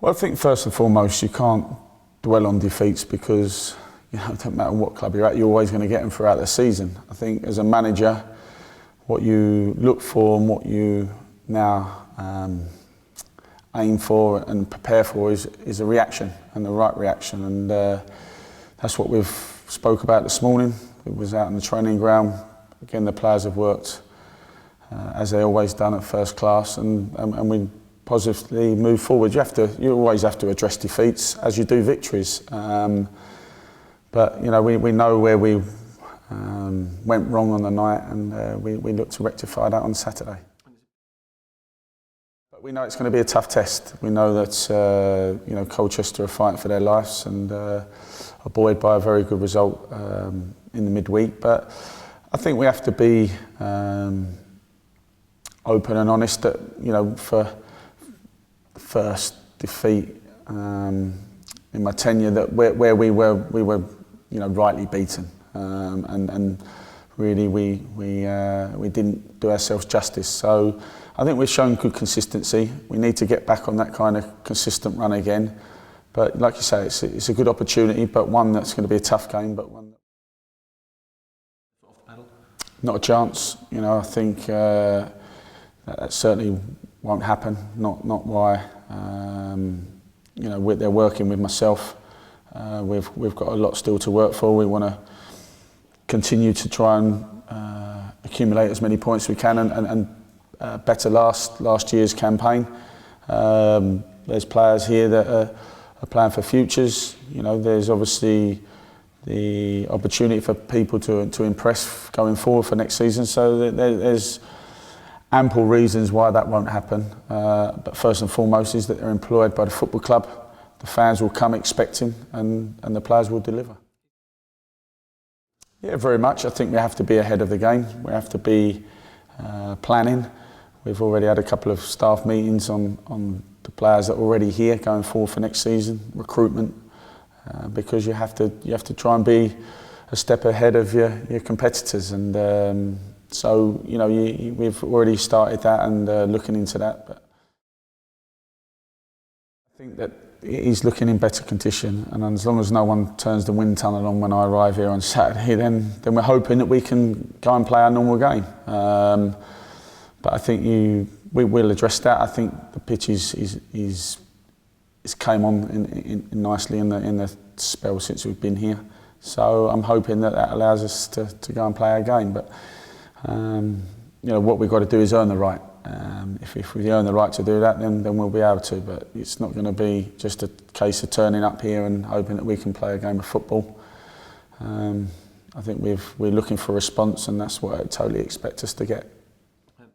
Well, I think first and foremost you can't dwell on defeats because it doesn't matter what club you're at, you're always going to get them throughout the season. I think as a manager, what you look for and what you now aim for and prepare for is a reaction, and the right reaction, and that's what we've spoke about this morning. It was out in the training ground. Again, the players have worked as they always done at first class, and we positively move forward. You always have to address defeats as you do victories, but we know where we went wrong on the night, and we look to rectify that on Saturday. But we know it's going to be a tough test. We know that Colchester are fighting for their lives and are buoyed by a very good result in the midweek. But I think we have to be open and honest that for the first defeat in my tenure, that where we were rightly beaten, and really we didn't do ourselves justice. So I think we've shown good consistency. We need to get back on that kind of consistent run again. But like you say, it's a good opportunity, but one that's going to be a tough game, but one not a chance. I think that certainly won't happen. Not why. They're working with myself. We've got a lot still to work for. We want to continue to try and accumulate as many points as we can and better last year's campaign. There's players here that are playing for futures. There's obviously the opportunity for people to impress going forward for next season. So there's ample reasons why that won't happen. But first and foremost is that they're employed by the football club. The fans will come expecting, and the players will deliver. Yeah, very much. I think we have to be ahead of the game. We have to be planning. We've already had a couple of staff meetings on the players that are already here going forward for next season, recruitment, because you have to try and be a step ahead of your competitors, and so we've already started that and looking into that. But I think that he's looking in better condition, and as long as no one turns the wind tunnel on when I arrive here on Saturday, then we're hoping that we can go and play our normal game. But I think we will address that. I think the pitch is came on in nicely in the spell since we've been here. So I'm hoping that allows us to go and play our game. But what we've got to do is earn the right. If we earn the right to do that, then we'll be able to. But it's not going to be just a case of turning up here and hoping that we can play a game of football. I think we're looking for a response, and that's what I totally expect us to get.